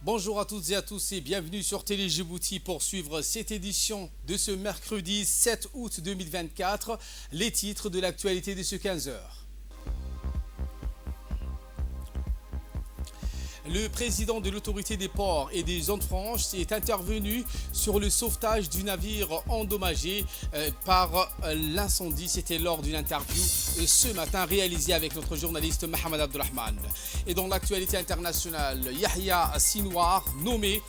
Bonjour à toutes et à tous et bienvenue sur Télé Djibouti pour suivre cette édition de ce mercredi 7 août 2024. Les titres de l'actualité de ce 15 heures. Le président de l'autorité des ports et des zones franches est intervenu sur le sauvetage du navire endommagé par l'incendie. C'était lors d'une interview ce matin réalisée avec notre journaliste Mohamed Abdelrahman. Et dans l'actualité internationale, Yahya Sinwar nommé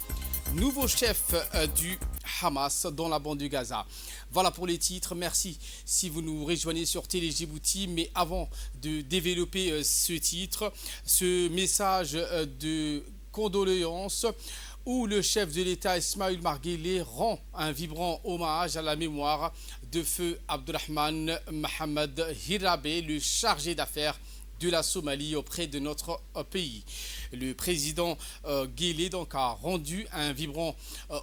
nouveau chef du Hamas dans la bande de Gaza. Voilà pour les titres, merci si vous nous rejoignez sur Télé Djibouti. Mais avant de développer ce titre, ce message de condoléances où le chef de l'État Ismaël Marguerite rend un vibrant hommage à la mémoire de feu Abdelrahman Mohamed Hirabé, le chargé d'affaires de la Somalie auprès de notre pays. Le président Guelleh donc a rendu un vibrant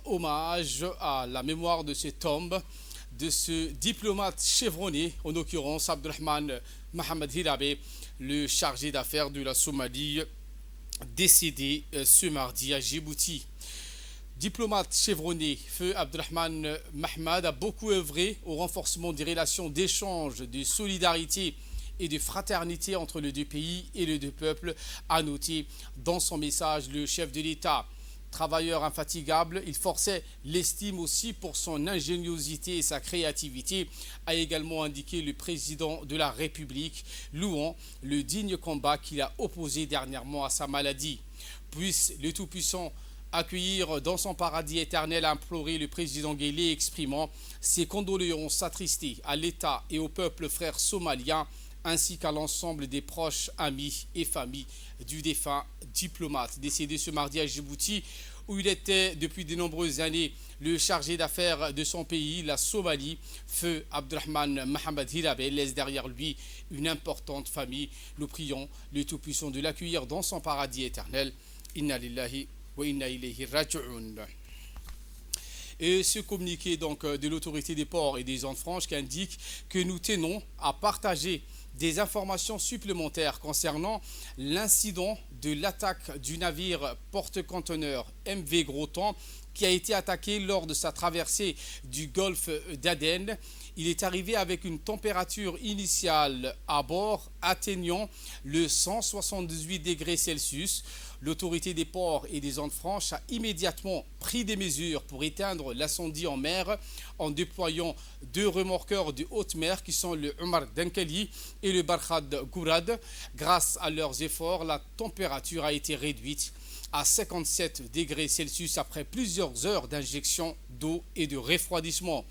hommage à la mémoire de cet homme, de ce diplomate chevronné, en l'occurrence Abdelrahman Mohamed Hirabé, le chargé d'affaires de la Somalie, décédé ce mardi à Djibouti. Diplomate chevronné, feu Abdelrahman Mohamed a beaucoup œuvré au renforcement des relations d'échange, de solidarité et de fraternité entre les deux pays et les deux peuples, a noté dans son message le chef de l'État. Travailleur infatigable, il forçait l'estime aussi pour son ingéniosité et sa créativité, a également indiqué le président de la République, louant le digne combat qu'il a opposé dernièrement à sa maladie. Puisse le Tout-Puissant accueillir dans son paradis éternel, a imploré le président Guelleh, exprimant ses condoléances attristées à l'État et au peuple frère somalien, ainsi qu'à l'ensemble des proches, amis et familles du défunt diplomate décédé ce mardi à Djibouti, où il était depuis de nombreuses années le chargé d'affaires de son pays, la Somalie. Feu Abdelrahman Mohamed Hirabé laisse derrière lui une importante famille. Nous prions le Tout-Puissant de l'accueillir dans son paradis éternel. Inna lillahi wa inna ilayhi raji'un. Et ce communiqué donc de l'autorité des ports et des zones franches qui indique que nous tenons à partager des informations supplémentaires concernant l'incident de l'attaque du navire porte-conteneur MV Groton qui a été attaqué lors de sa traversée du golfe d'Aden. Il est arrivé avec une température initiale à bord atteignant le 178 degrés Celsius. L'autorité des ports et des zones franches a immédiatement pris des mesures pour éteindre l'incendie en mer en déployant deux remorqueurs de haute mer qui sont le Omar Denkeli et le Barkhad Gourad. Grâce à leurs efforts, la température a été réduite à 57 degrés Celsius après plusieurs heures d'injection d'eau et de refroidissement.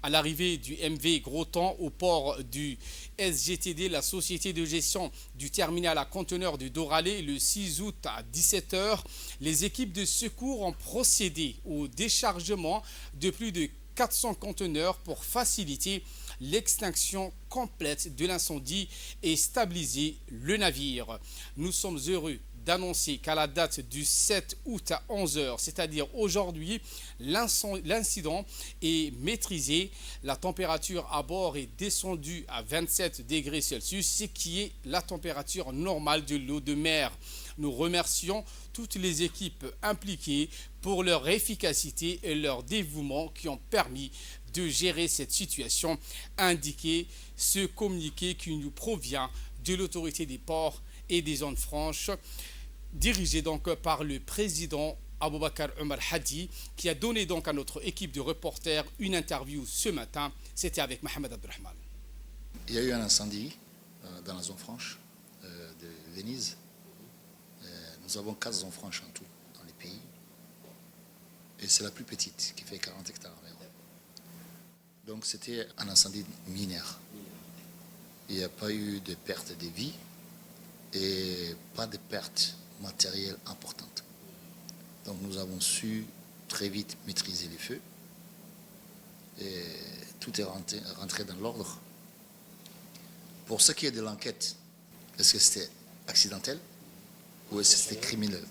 À l'arrivée du MV Groton au port du SGTD, la société de gestion du terminal à conteneurs de Doralé, le 6 août à 17 h, les équipes de secours ont procédé au déchargement de plus de 400 conteneurs pour faciliter l'extinction complète de l'incendie et stabiliser le navire. Nous sommes heureux d'annoncer qu'à la date du 7 août à 11 h, c'est-à-dire aujourd'hui, l'incident est maîtrisé. La température à bord est descendue à 27 degrés Celsius, ce qui est la température normale de l'eau de mer. Nous remercions toutes les équipes impliquées pour leur efficacité et leur dévouement qui ont permis de gérer cette situation, a indiqué ce communiqué qui nous provient de l'autorité des ports et des zones franches, dirigé donc par le président Aboubakar Omar Hadi, qui a donné donc à notre équipe de reporters une interview ce matin. C'était avec Mohamed Abdelrahman. Il y a eu un incendie dans la zone franche de Venise. Nous avons 4 zones franches en tout dans les pays. Et c'est la plus petite, qui fait 40 hectares environ. Donc c'était un incendie minière. Il n'y a pas eu de perte de vie et pas de pertes matérielles importantes. Donc nous avons su très vite maîtriser les feux et tout est rentré dans l'ordre. Pour ce qui est de l'enquête, est-ce que c'était accidentel ou est-ce que c'était criminel?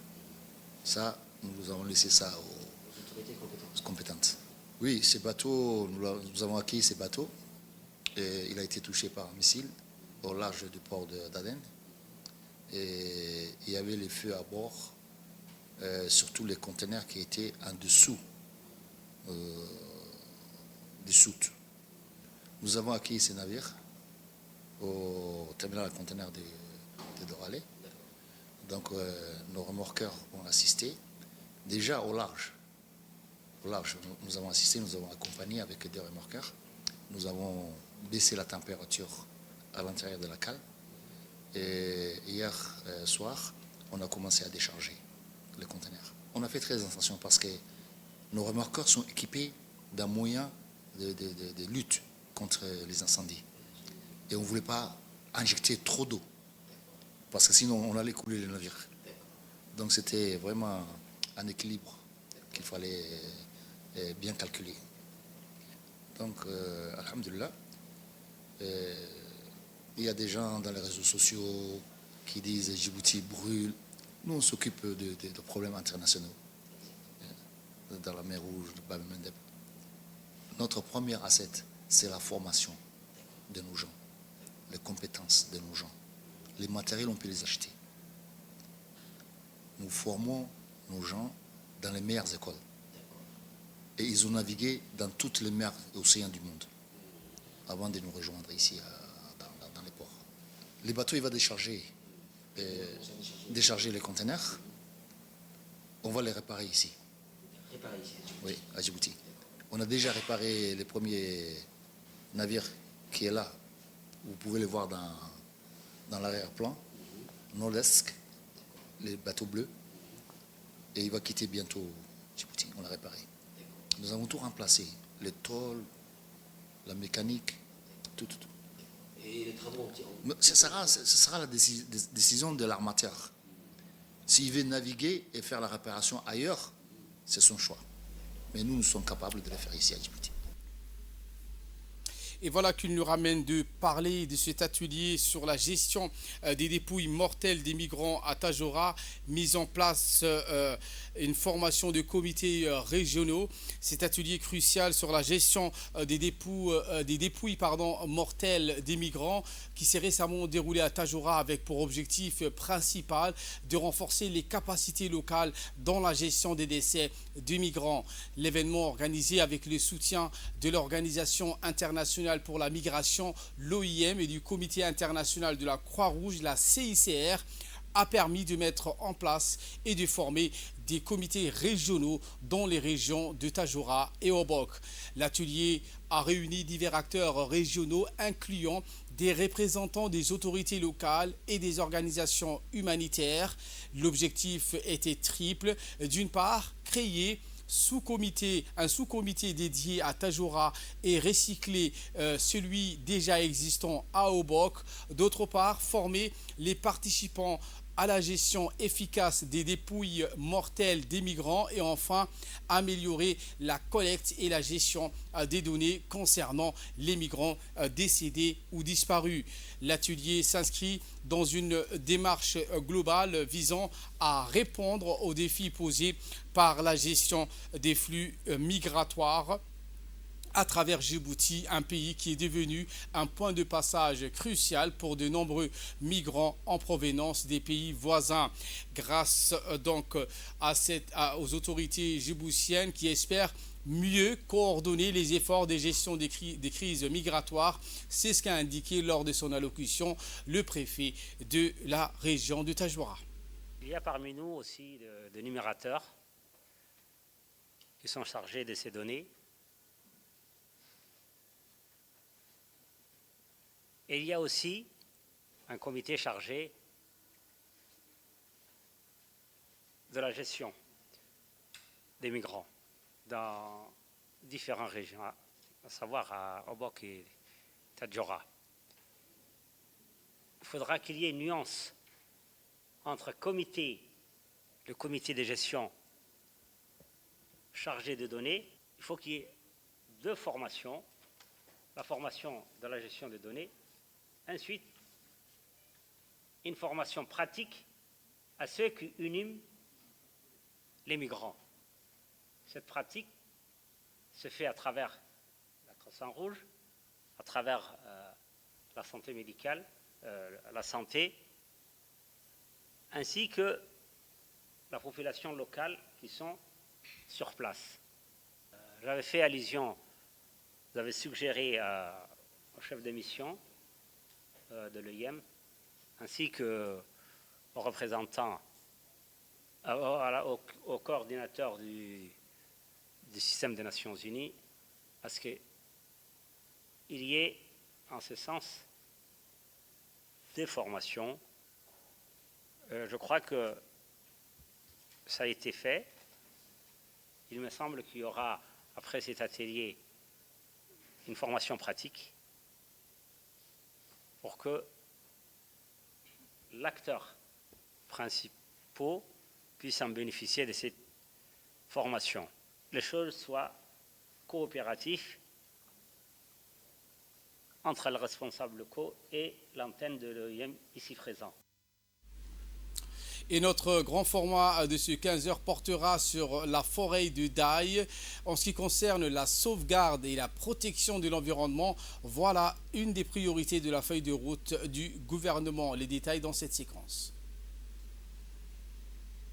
Ça, nous avons laissé ça aux compétentes. Oui, ces bateaux, nous avons accueilli ces bateaux et il a été touché par un missile au large du port d'Aden. Et il y avait les feux à bord surtout les conteneurs qui étaient en dessous des soutes. Nous avons accueilli ces navires au terminal à conteneurs de Doralé. Donc nos remorqueurs ont assisté déjà au large. Au large, nous avons assisté, nous avons accompagné avec des remorqueurs. Nous avons baissé la température à l'intérieur de la cale. Et hier soir, on a commencé à décharger les conteneurs. On a fait très attention parce que nos remorqueurs sont équipés d'un moyen de lutte contre les incendies. Et on ne voulait pas injecter trop d'eau, parce que sinon on allait couler les navires. Donc c'était vraiment un équilibre qu'il fallait bien calculer. Donc, alhamdulillah, il y a des gens dans les réseaux sociaux qui disent Djibouti brûle. Nous, on s'occupe de problèmes internationaux dans la mer Rouge, de Bab el-Mandeb. Notre première asset, c'est la formation de nos gens, les compétences de nos gens. Les matériels, on peut les acheter. Nous formons nos gens dans les meilleures écoles. Et ils ont navigué dans toutes les mers et océans du monde avant de nous rejoindre ici dans les ports. Les bateaux, ils vont décharger les conteneurs. On va les réparer ici. Réparer ici? Oui, à Djibouti. On a déjà réparé les premiers navires qui est là. Vous pouvez les voir dans l'arrière-plan. Nordesque, les bateaux bleus. Et il va quitter bientôt Djibouti. On l'a réparé. Nous avons tout remplacé. Les tôles, la mécanique, tout. Et les travaux ce sera la décision de l'armateur. S'il veut naviguer et faire la réparation ailleurs, c'est son choix. Mais nous sommes capables de le faire ici à Djibouti. Et voilà qu'il nous ramène de parler de cet atelier sur la gestion des dépouilles mortelles des migrants à Tadjoura, mise en place une formation de comités régionaux. Cet atelier crucial sur la gestion des dépouilles mortelles des migrants qui s'est récemment déroulé à Tadjoura avec pour objectif principal de renforcer les capacités locales dans la gestion des décès de migrants. L'événement organisé avec le soutien de l'Organisation internationale pour la migration, l'OIM, et du Comité international de la Croix-Rouge, la CICR, a permis de mettre en place et de former des comités régionaux dans les régions de Tadjoura et Obok. L'atelier a réuni divers acteurs régionaux incluant des représentants des autorités locales et des organisations humanitaires. L'objectif était triple. D'une part, créer un sous-comité dédié à Tadjoura et recycler celui déjà existant à Obok. D'autre part, former les participants à la gestion efficace des dépouilles mortelles des migrants et enfin améliorer la collecte et la gestion des données concernant les migrants décédés ou disparus. L'atelier s'inscrit dans une démarche globale visant à répondre aux défis posés par la gestion des flux migratoires à travers Djibouti, un pays qui est devenu un point de passage crucial pour de nombreux migrants en provenance des pays voisins. Grâce donc aux autorités djiboutiennes qui espèrent mieux coordonner les efforts de gestion des crises migratoires. C'est ce qu'a indiqué lors de son allocution le préfet de la région de Tadjoura. Il y a parmi nous aussi des numérateurs qui sont chargés de ces données. Et il y a aussi un comité chargé de la gestion des migrants dans différentes régions, à savoir à Obok et Tadjoura. Il faudra qu'il y ait une nuance entre le comité de gestion chargé de données. Il faut qu'il y ait deux formations, la formation de la gestion des données. Ensuite, une formation pratique à ceux qui uniment les migrants. Cette pratique se fait à travers la Croix-Rouge, à travers la santé médicale, la santé, ainsi que la population locale qui sont sur place. J'avais fait allusion, vous avez suggéré au chef de mission de l'EIM, ainsi qu'aux représentants, au coordinateur du système des Nations Unies, à ce qu'il y ait, en ce sens, des formations. Je crois que ça a été fait. Il me semble qu'il y aura, après cet atelier, une formation pratique pour que l'acteur principal puisse en bénéficier de cette formation. Les choses soient coopératives entre les responsables locaux et l'antenne de l'OIM ici présent. Et notre grand format de ce 15h portera sur la forêt du Daï. En ce qui concerne la sauvegarde et la protection de l'environnement, voilà une des priorités de la feuille de route du gouvernement. Les détails dans cette séquence.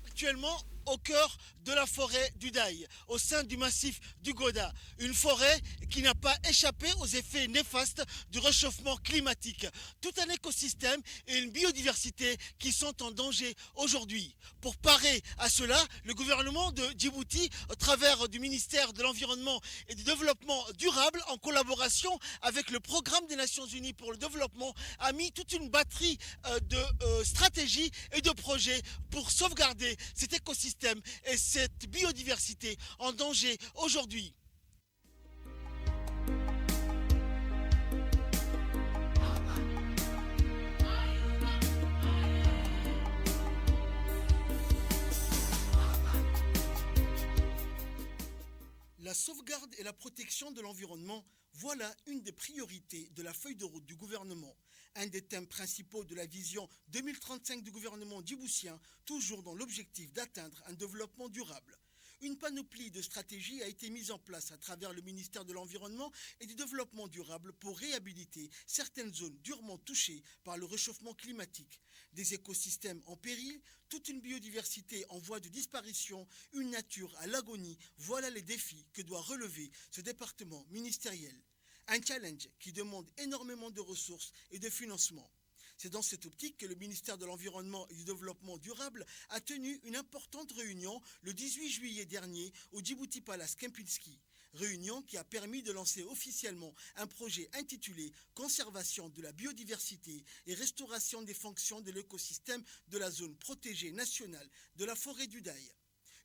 Actuellement, au cœur de la forêt du Daï, au sein du massif du Goda. Une forêt qui n'a pas échappé aux effets néfastes du réchauffement climatique. Tout un écosystème et une biodiversité qui sont en danger aujourd'hui. Pour parer à cela, le gouvernement de Djibouti, au travers du ministère de l'Environnement et du Développement durable, en collaboration avec le Programme des Nations Unies pour le développement, a mis toute une batterie de stratégies et de projets pour sauvegarder cet écosystème et cette biodiversité en danger aujourd'hui. La sauvegarde et la protection de l'environnement, voilà une des priorités de la feuille de route du gouvernement. Un des thèmes principaux de la vision 2035 du gouvernement djiboutien, toujours dans l'objectif d'atteindre un développement durable. Une panoplie de stratégies a été mise en place à travers le ministère de l'Environnement et du Développement durable pour réhabiliter certaines zones durement touchées par le réchauffement climatique. Des écosystèmes en péril, toute une biodiversité en voie de disparition, une nature à l'agonie, voilà les défis que doit relever ce département ministériel. Un challenge qui demande énormément de ressources et de financement. C'est dans cette optique que le ministère de l'Environnement et du Développement durable a tenu une importante réunion le 18 juillet dernier au Djibouti Palace Kempinski. Réunion qui a permis de lancer officiellement un projet intitulé « Conservation de la biodiversité et restauration des fonctions de l'écosystème de la zone protégée nationale de la forêt du Daï ».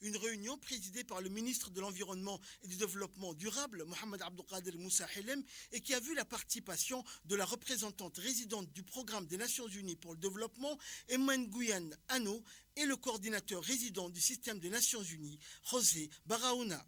Une réunion présidée par le ministre de l'Environnement et du Développement durable, Mohamed Abdelkader Moussa Helem, et qui a vu la participation de la représentante résidente du Programme des Nations Unies pour le développement, Emen Guyane Ano, et le coordinateur résident du système des Nations Unies, José Barahona.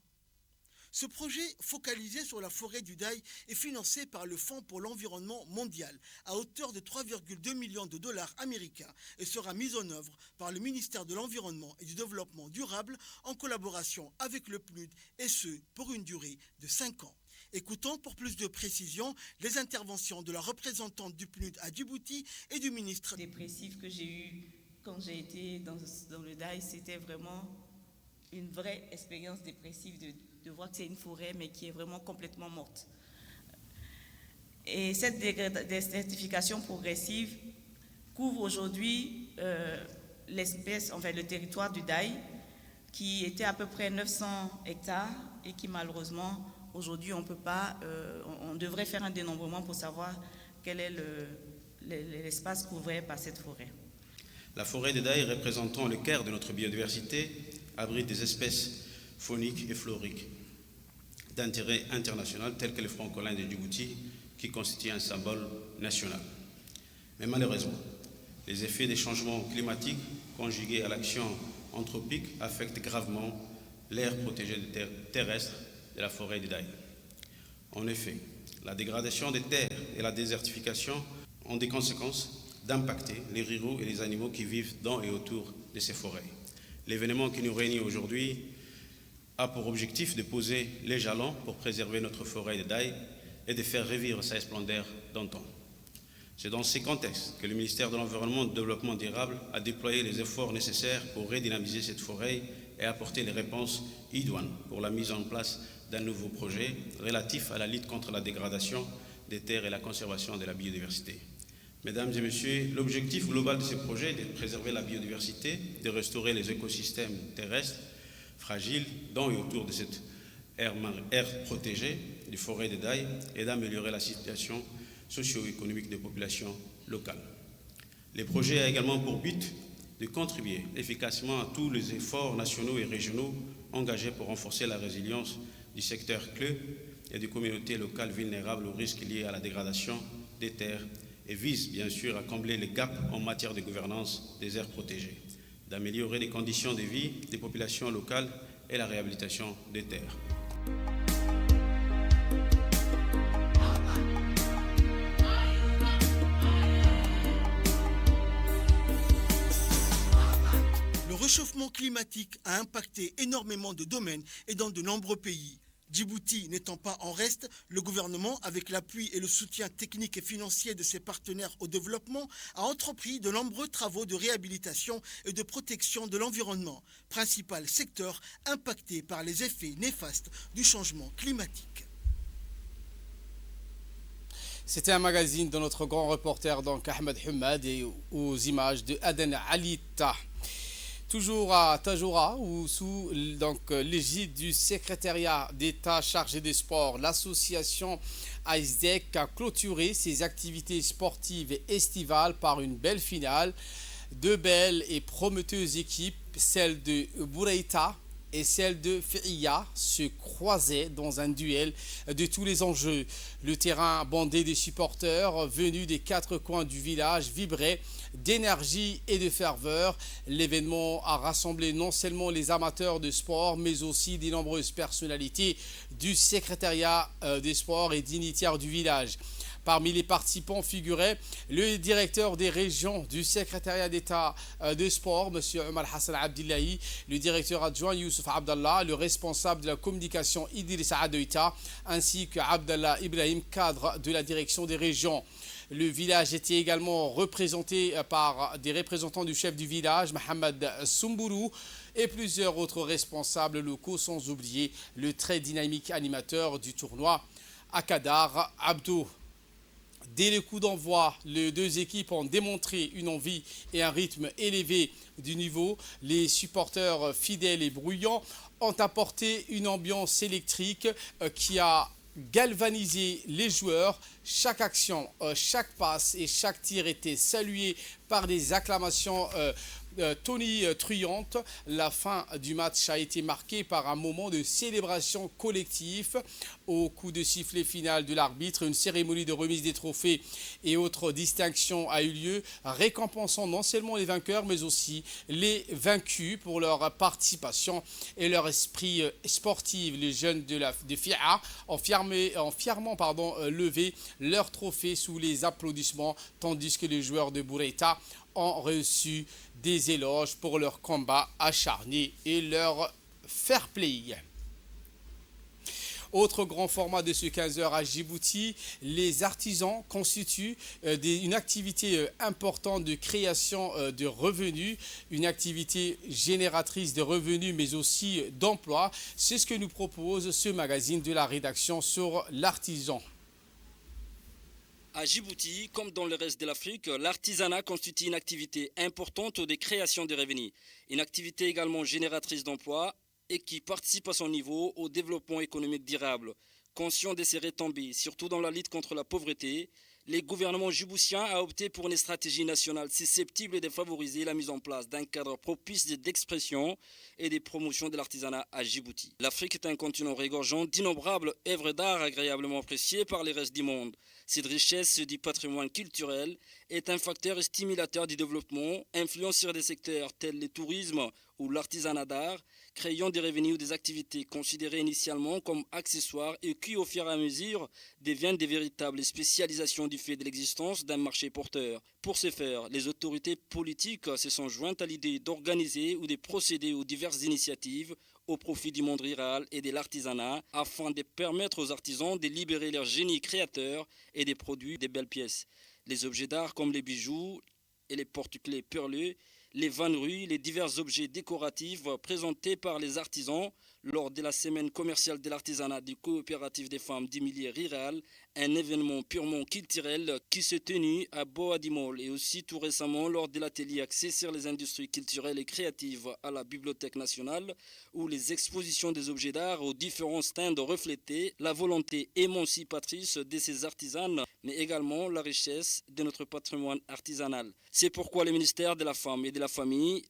Ce projet, focalisé sur la forêt du Daï, est financé par le Fonds pour l'environnement mondial à hauteur de 3,2 millions de dollars américains et sera mis en œuvre par le ministère de l'Environnement et du Développement durable en collaboration avec le PNUD et ce, pour une durée de 5 ans. Écoutons pour plus de précision les interventions de la représentante du PNUD à Djibouti et du ministre. Dépressif que j'ai eu quand j'ai été dans le Daï, c'était vraiment une vraie expérience dépressive de voir que c'est une forêt mais qui est vraiment complètement morte. Et cette désertification progressive couvre aujourd'hui l'espèce, enfin le territoire du Daï, qui était à peu près 900 hectares et qui malheureusement aujourd'hui on peut pas, on devrait faire un dénombrement pour savoir quel est l'espace couvert par cette forêt. La forêt des Daï, représentant le quart de notre biodiversité, abrite des espèces fauniques et floriques d'intérêt international telles que le francolin de Djibouti qui constitue un symbole national. Mais malheureusement, les effets des changements climatiques conjugués à l'action anthropique affectent gravement l'aire protégée terrestre de la forêt du Daï. En effet, la dégradation des terres et la désertification ont des conséquences d'impacter les ruraux et les animaux qui vivent dans et autour de ces forêts. L'événement qui nous réunit aujourd'hui a pour objectif de poser les jalons pour préserver notre forêt de Daï et de faire revivre sa splendeur d'antan. C'est dans ces contextes que le ministère de l'Environnement et du Développement durable a déployé les efforts nécessaires pour redynamiser cette forêt et apporter les réponses idoines pour la mise en place d'un nouveau projet relatif à la lutte contre la dégradation des terres et la conservation de la biodiversité. Mesdames et messieurs, l'objectif global de ce projet est de préserver la biodiversité, de restaurer les écosystèmes terrestres fragiles dans et autour de cette aire protégée des forêts de Daye et d'améliorer la situation socio-économique des populations locales. Le projet a également pour but de contribuer efficacement à tous les efforts nationaux et régionaux engagés pour renforcer la résilience du secteur clé et des communautés locales vulnérables aux risques liés à la dégradation des terres et vise bien sûr à combler les gaps en matière de gouvernance des aires protégées, d'améliorer les conditions de vie des populations locales et la réhabilitation des terres. Le réchauffement climatique a impacté énormément de domaines et dans de nombreux pays. Djibouti n'étant pas en reste, le gouvernement, avec l'appui et le soutien technique et financier de ses partenaires au développement, a entrepris de nombreux travaux de réhabilitation et de protection de l'environnement, principal secteur impacté par les effets néfastes du changement climatique. C'était un magazine de notre grand reporter donc Ahmed Hamad et aux images de Aden Alita. Toujours à Tajoura, où sous l'égide du secrétariat d'État chargé des sports, l'association AISDEC a clôturé ses activités sportives et estivales par une belle finale. Deux belles et prometteuses équipes, celle de Boureïta et celle de Fi'ia, se croisaient dans un duel de tous les enjeux. Le terrain bandé des supporters venus des quatre coins du village vibrait d'énergie et de ferveur. L'événement a rassemblé non seulement les amateurs de sport, mais aussi des nombreuses personnalités du secrétariat des sports et dignitaires du village. Parmi les participants figurait le directeur des régions du secrétariat d'État de sport, M. Omar Hassan Abdillahi, le directeur adjoint Youssouf Abdallah, le responsable de la communication Idriss Adoita, ainsi que Abdallah Ibrahim, cadre de la direction des régions. Le village était également représenté par des représentants du chef du village, Mohamed Soumbourou, et plusieurs autres responsables locaux, sans oublier le très dynamique animateur du tournoi, Akadar Abdou. Dès le coup d'envoi, les deux équipes ont démontré une envie et un rythme élevé du niveau. Les supporters fidèles et bruyants ont apporté une ambiance électrique qui a galvanisé les joueurs. Chaque action, chaque passe et chaque tir était salué par des acclamations tonitruantes. La fin du match a été marquée par un moment de célébration collective. Au coup de sifflet final de l'arbitre, une cérémonie de remise des trophées et autres distinctions a eu lieu, récompensant non seulement les vainqueurs, mais aussi les vaincus pour leur participation et leur esprit sportif. Les jeunes de FIA ont fièrement levé leur trophée sous les applaudissements, tandis que les joueurs de Boureïta ont reçu des éloges pour leur combat acharné et leur fair play. Autre grand format de ce 15h à Djibouti, les artisans constituent une activité importante de création de revenus, une activité génératrice de revenus mais aussi d'emplois. C'est ce que nous propose ce magazine de la rédaction sur l'artisan. À Djibouti, comme dans le reste de l'Afrique, l'artisanat constitue une activité importante de création de revenus. Une activité également génératrice d'emplois et qui participe à son niveau au développement économique durable. Conscient de ces retombées, surtout dans la lutte contre la pauvreté, le gouvernement djiboutien a opté pour une stratégie nationale susceptible de favoriser la mise en place d'un cadre propice d'expression et de promotion de l'artisanat à Djibouti. L'Afrique est un continent regorgeant d'innombrables œuvres d'art agréablement appréciées par le reste du monde. Cette richesse du patrimoine culturel est un facteur stimulateur du développement, influant sur des secteurs tels le tourisme ou l'artisanat d'art, créant des revenus ou des activités considérées initialement comme accessoires et qui, au fur et à mesure, deviennent des véritables spécialisations du fait de l'existence d'un marché porteur. Pour ce faire, les autorités politiques se sont jointes à l'idée d'organiser ou de procéder aux diverses initiatives au profit du monde rural et de l'artisanat afin de permettre aux artisans de libérer leur génie créateur et de produire des belles pièces. Les objets d'art comme les bijoux et les porte-clés perlés, les vanneries, les divers objets décoratifs présentés par les artisans lors de la semaine commerciale de l'artisanat du coopératif des femmes d'Emilie Riral, un événement purement culturel qui s'est tenu à Bois d'Imol et aussi tout récemment lors de l'atelier axé sur les industries culturelles et créatives à la Bibliothèque nationale où les expositions des objets d'art aux différents stands reflétaient la volonté émancipatrice de ces artisanes mais également la richesse de notre patrimoine artisanal. C'est pourquoi le ministère de la Femme et de la Famille,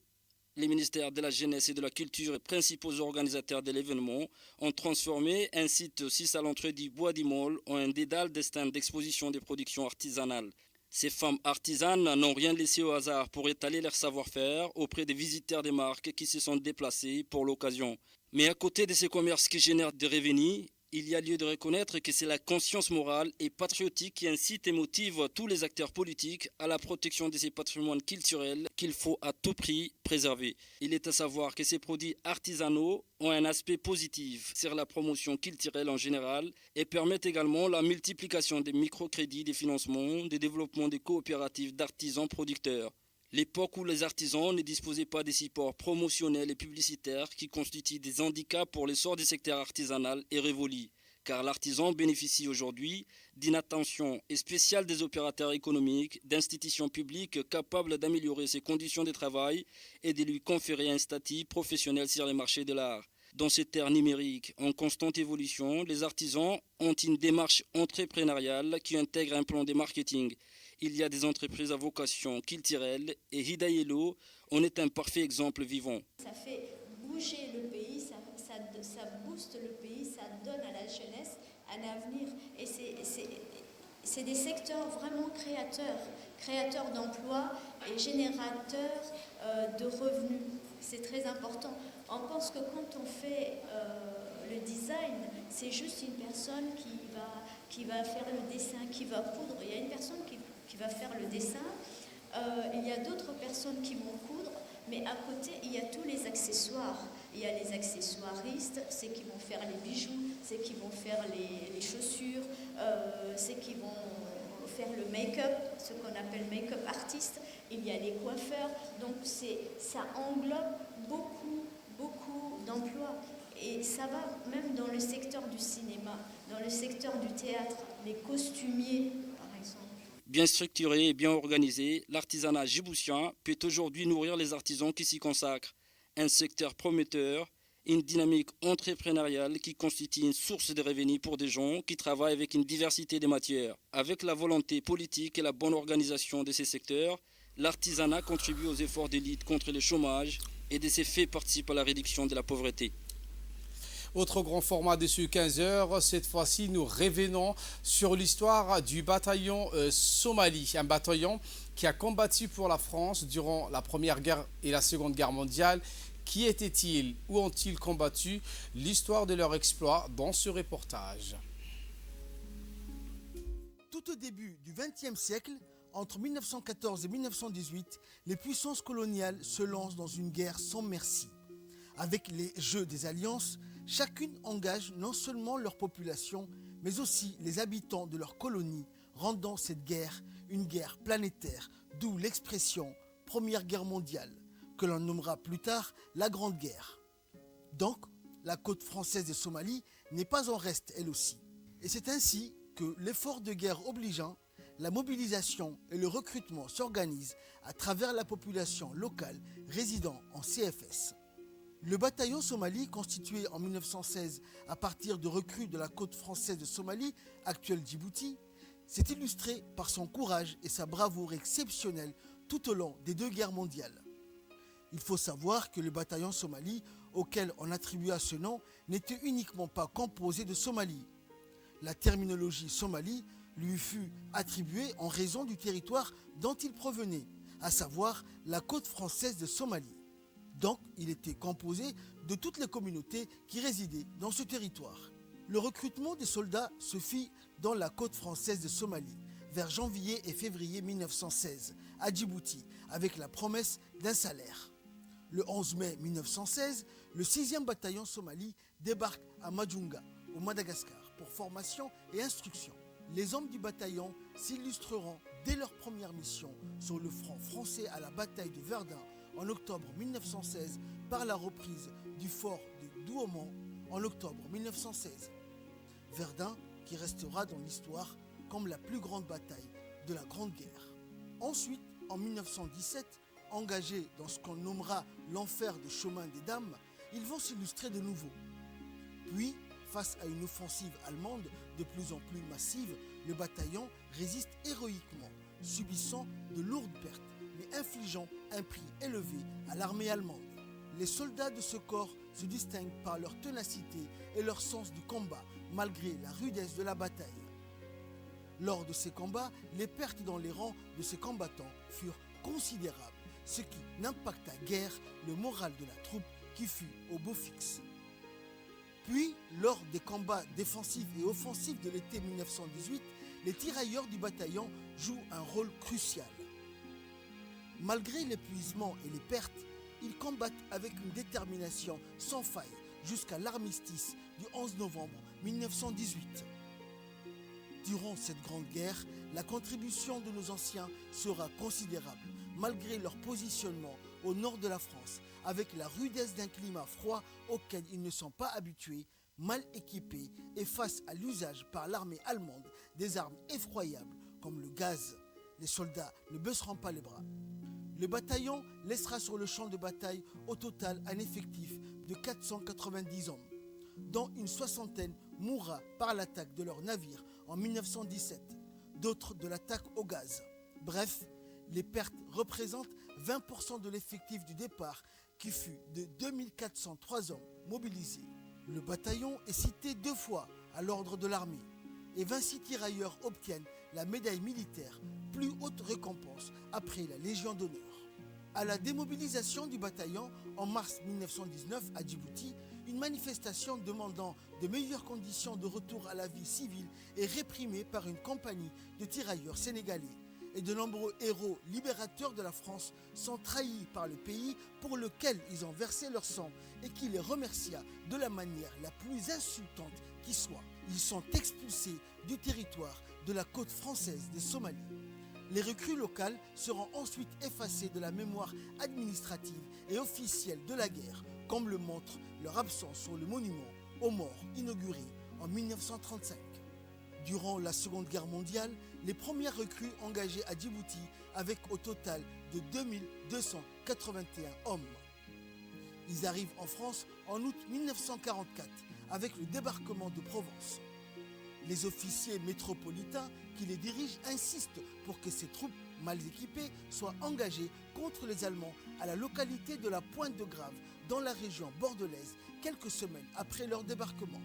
les ministères de la Jeunesse et de la Culture, principaux organisateurs de l'événement, ont transformé un site 6 à l'entrée du Bois d'Imol en un dédale de stands d'exposition des productions artisanales. Ces femmes artisanes n'ont rien laissé au hasard pour étaler leur savoir-faire auprès des visiteurs des marques qui se sont déplacés pour l'occasion. Mais à côté de ces commerces qui génèrent des revenus, il y a lieu de reconnaître que c'est la conscience morale et patriotique qui incite et motive tous les acteurs politiques à la protection de ces patrimoines culturels qu'il faut à tout prix préserver. Il est à savoir que ces produits artisanaux ont un aspect positif sur la promotion culturelle en général et permettent également la multiplication des microcrédits, des financements, des développements des coopératives d'artisans producteurs. L'époque où les artisans ne disposaient pas des supports promotionnels et publicitaires qui constituent des handicaps pour l'essor du secteur artisanal est révolue, car l'artisan bénéficie aujourd'hui d'une attention spéciale des opérateurs économiques, d'institutions publiques capables d'améliorer ses conditions de travail et de lui conférer un statut professionnel sur les marchés de l'art. Dans cette ère numérique en constante évolution, les artisans ont une démarche entrepreneuriale qui intègre un plan de marketing. Il y a des entreprises à vocation culturelle et Hidayelo en est un parfait exemple vivant. Ça fait bouger le pays, ça booste le pays, ça donne à la jeunesse un avenir. Et c'est des secteurs vraiment créateurs d'emplois et générateurs de revenus. C'est très important. On pense que quand on fait le design, c'est juste une personne qui va faire le dessin, qui va coudre. Il y a une personne qui va faire le dessin, il y a d'autres personnes qui vont coudre, mais à côté, il y a tous les accessoires. Il y a les accessoiristes, ceux qui vont faire les bijoux, ceux qui vont faire les chaussures, ceux qui vont faire le make-up, ce qu'on appelle make-up artiste. Il y a les coiffeurs, donc ça englobe beaucoup d'emplois. Et ça va même dans le secteur du cinéma, dans le secteur du théâtre, les costumiers, par exemple. Bien structuré et bien organisé, l'artisanat djiboutien peut aujourd'hui nourrir les artisans qui s'y consacrent. Un secteur prometteur, une dynamique entrepreneuriale qui constitue une source de revenus pour des gens qui travaillent avec une diversité de matières. Avec la volonté politique et la bonne organisation de ces secteurs, l'artisanat contribue aux efforts de lutte contre le chômage et de ces faits participe à la réduction de la pauvreté. Autre grand format de ce 15h, cette fois-ci nous revenons sur l'histoire du bataillon Somalie, un bataillon qui a combattu pour la France durant la Première Guerre et la Seconde Guerre mondiale. Qui étaient-ils? Où ont-ils combattu? L'histoire de leur exploit dans ce reportage. Tout au début du XXe siècle, entre 1914 et 1918, les puissances coloniales se lancent dans une guerre sans merci. Avec les jeux des alliances, chacune engage non seulement leur population, mais aussi les habitants de leur colonie, rendant cette guerre une guerre planétaire, d'où l'expression « Première Guerre mondiale », que l'on nommera plus tard la Grande Guerre. Donc, la côte française de Somalie n'est pas en reste elle aussi. Et c'est ainsi que, l'effort de guerre obligeant, la mobilisation et le recrutement s'organisent à travers la population locale résidant en CFS. Le bataillon Somalie, constitué en 1916 à partir de recrues de la côte française de Somalie, actuelle Djibouti, s'est illustré par son courage et sa bravoure exceptionnelle tout au long des 2 guerres mondiales. Il faut savoir que le bataillon Somalie, auquel on attribua ce nom, n'était uniquement pas composé de Somalie. La terminologie Somalie lui fut attribuée en raison du territoire dont il provenait, à savoir la côte française de Somalie. Donc, il était composé de toutes les communautés qui résidaient dans ce territoire. Le recrutement des soldats se fit dans la côte française de Somalie, vers janvier et février 1916, à Djibouti, avec la promesse d'un salaire. Le 11 mai 1916, le 6e bataillon Somalie débarque à Majunga, au Madagascar, pour formation et instruction. Les hommes du bataillon s'illustreront Dès leur première mission sur le front français à la bataille de Verdun en octobre 1916 par la reprise du fort de Douaumont en octobre 1916. Verdun qui restera dans l'histoire comme la plus grande bataille de la Grande Guerre. Ensuite, en 1917, engagés dans ce qu'on nommera l'enfer de chemin des dames, ils vont s'illustrer de nouveau. Puis, face à une offensive allemande de plus en plus massive, le bataillon résiste héroïquement, subissant de lourdes pertes, mais infligeant un prix élevé à l'armée allemande. Les soldats de ce corps se distinguent par leur ténacité et leur sens du combat, malgré la rudesse de la bataille. Lors de ces combats, les pertes dans les rangs de ces combattants furent considérables, ce qui n'impacta guère le moral de la troupe qui fut au beau fixe. Puis, lors des combats défensifs et offensifs de l'été 1918, les tirailleurs du bataillon jouent un rôle crucial. Malgré l'épuisement et les pertes, ils combattent avec une détermination sans faille jusqu'à l'armistice du 11 novembre 1918. Durant cette grande guerre, la contribution de nos anciens sera considérable, malgré leur positionnement au nord de la France, avec la rudesse d'un climat froid auquel ils ne sont pas habitués, mal équipés et face à l'usage par l'armée allemande des armes effroyables comme le gaz. Les soldats ne baisseront pas les bras. Le bataillon laissera sur le champ de bataille au total un effectif de 490 hommes, dont une soixantaine mourra par l'attaque de leur navire en 1917, d'autres de l'attaque au gaz. Bref, les pertes représentent 20% de l'effectif du départ qui fut de 2403 hommes mobilisés. Le bataillon est cité 2 fois à l'ordre de l'armée et 26 tirailleurs obtiennent la médaille militaire, plus haute récompense après la Légion d'honneur. À la démobilisation du bataillon en mars 1919 à Djibouti, une manifestation demandant de meilleures conditions de retour à la vie civile est réprimée par une compagnie de tirailleurs sénégalais. Et de nombreux héros libérateurs de la France sont trahis par le pays pour lequel ils ont versé leur sang et qui les remercia de la manière la plus insultante qui soit. Ils sont expulsés du territoire de la côte française des Somalies. Les recrues locales seront ensuite effacées de la mémoire administrative et officielle de la guerre, comme le montre leur absence sur le monument aux morts inauguré en 1935. Durant la Seconde Guerre mondiale, les premières recrues engagées à Djibouti avec au total de 2281 hommes. Ils arrivent en France en août 1944 avec le débarquement de Provence. Les officiers métropolitains qui les dirigent insistent pour que ces troupes mal équipées soient engagées contre les Allemands à la localité de la Pointe de Grave dans la région bordelaise quelques semaines après leur débarquement.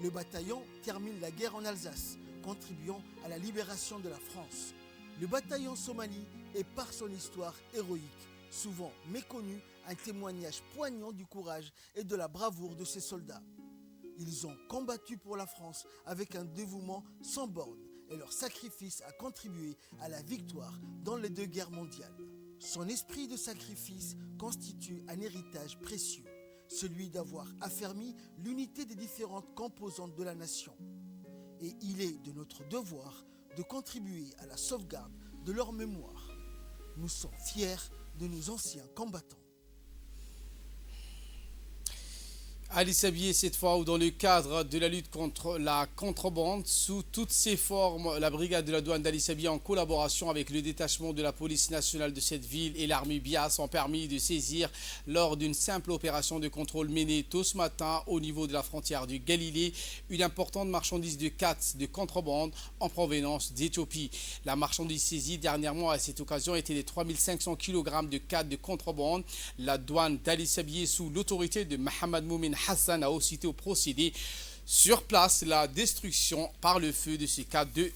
Le bataillon termine la guerre en Alsace, contribuant à la libération de la France. Le bataillon Somalie est par son histoire héroïque, souvent méconnu, un témoignage poignant du courage et de la bravoure de ses soldats. Ils ont combattu pour la France avec un dévouement sans bornes et leur sacrifice a contribué à la victoire dans les 2 guerres mondiales. Son esprit de sacrifice constitue un héritage précieux, celui d'avoir affermi l'unité des différentes composantes de la nation. Et il est de notre devoir de contribuer à la sauvegarde de leur mémoire. Nous sommes fiers de nos anciens combattants. Ali Sabié, cette fois, ou dans le cadre de la lutte contre la contrebande, sous toutes ses formes, la brigade de la douane d'Ali Sabié, en collaboration avec le détachement de la police nationale de cette ville et l'armée BIAS, ont permis de saisir lors d'une simple opération de contrôle menée tôt ce matin au niveau de la frontière du Galilée une importante marchandise de kats de contrebande en provenance d'Éthiopie. La marchandise saisie dernièrement à cette occasion était de 3500 kg de kats de contrebande. La douane d'Ali Sabié, sous l'autorité de Mohamed Moumin Hassan, a aussitôt procédé sur place la destruction par le feu de ces cas de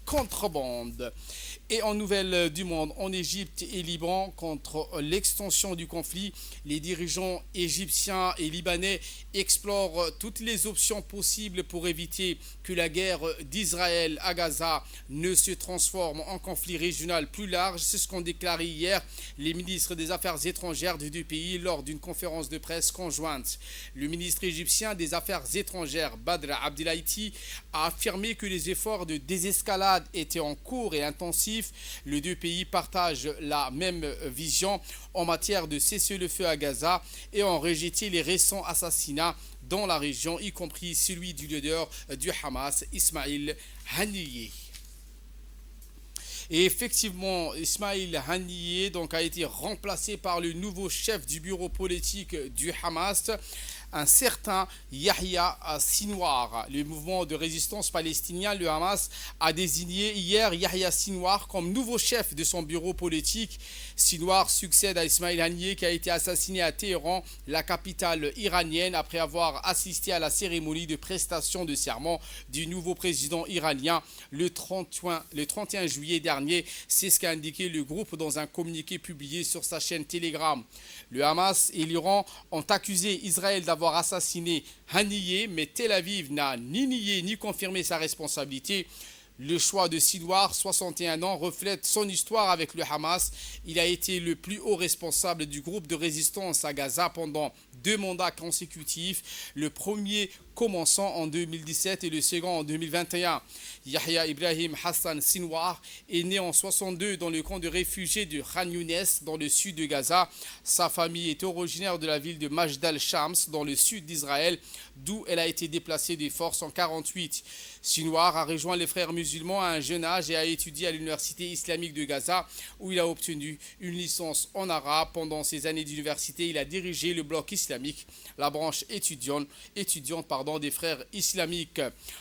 contrebande. Et en nouvelles du monde, en Égypte et Liban, contre l'extension du conflit, les dirigeants égyptiens et libanais explorent toutes les options possibles pour éviter que la guerre d'Israël à Gaza ne se transforme en conflit régional plus large. C'est ce qu'ont déclaré hier les ministres des Affaires étrangères des 2 pays lors d'une conférence de presse conjointe. Le ministre égyptien des Affaires étrangères, Badr Abdelaiti, a affirmé que les efforts de désescalade l'escalade était en cours et intensif. Les deux pays partagent la même vision en matière de cessez-le-feu à Gaza et ont rejeté les récents assassinats dans la région, y compris celui du leader du Hamas, Ismail Haniyeh. Et effectivement, Ismail Haniyeh a été remplacé par le nouveau chef du bureau politique du Hamas, un certain Yahya Sinwar. Le mouvement de résistance palestinien, le Hamas, a désigné hier Yahya Sinwar comme nouveau chef de son bureau politique. Sinwar succède à Ismail Haniyeh qui a été assassiné à Téhéran, la capitale iranienne, après avoir assisté à la cérémonie de prestation de serment du nouveau président iranien le 31 juillet dernier. C'est ce qu'a indiqué le groupe dans un communiqué publié sur sa chaîne Telegram. Le Hamas et l'Iran ont accusé Israël d'avoir assassiné Haniyeh, mais Tel Aviv n'a ni nié ni confirmé sa responsabilité. Le choix de Sinwar, 61 ans, reflète son histoire avec le Hamas. Il a été le plus haut responsable du groupe de résistance à Gaza pendant 2 mandats consécutifs, le premier commençant en 2017 et le second en 2021. Yahya Ibrahim Hassan Sinwar est né en 62 dans le camp de réfugiés de Khan Younes dans le sud de Gaza. Sa famille est originaire de la ville de Majd al-Shams dans le sud d'Israël, d'où elle a été déplacée de force en 1948. Sinwar a rejoint les frères musulmans à un jeune âge et a étudié à l'université islamique de Gaza où il a obtenu une licence en arabe. Pendant ses années d'université, il a dirigé le bloc islamique, la branche étudiante des frères islamiques.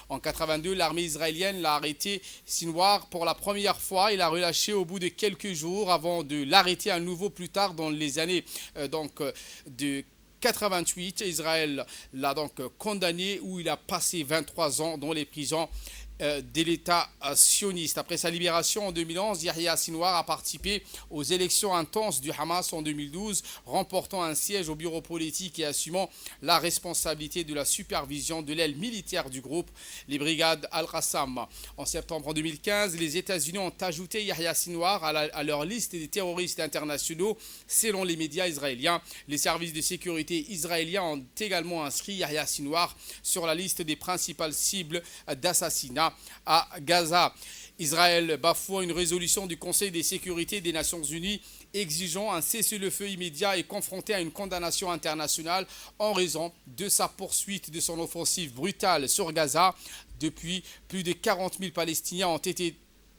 En 1982, l'armée israélienne l'a arrêté Sinwar pour la première fois et l'a relâché au bout de quelques jours avant de l'arrêter à nouveau plus tard dans les années de 88. Israël l'a condamné où il a passé 23 ans dans les prisons de l'État sioniste. Après sa libération en 2011, Yahya Sinwar a participé aux élections intenses du Hamas en 2012, remportant un siège au bureau politique et assumant la responsabilité de la supervision de l'aile militaire du groupe, les brigades Al-Qassam. En septembre 2015, les États-Unis ont ajouté Yahya Sinwar à leur liste des terroristes internationaux. Selon les médias israéliens, les services de sécurité israéliens ont également inscrit Yahya Sinwar sur la liste des principales cibles d'assassinat à Gaza. Israël bafoue une résolution du Conseil de sécurité des Nations Unies exigeant un cessez-le-feu immédiat et confronté à une condamnation internationale en raison de sa poursuite de son offensive brutale sur Gaza. Depuis, plus de 40 000 Palestiniens ont été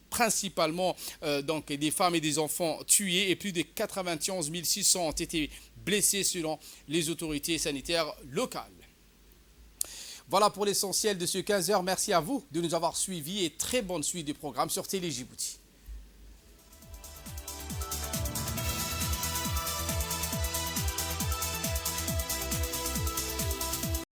principalement des femmes et des enfants tués et plus de 91 600 ont été blessés selon les autorités sanitaires locales. Voilà pour l'essentiel de ce 15h. Merci à vous de nous avoir suivis et très bonne suite du programme sur Télé Djibouti.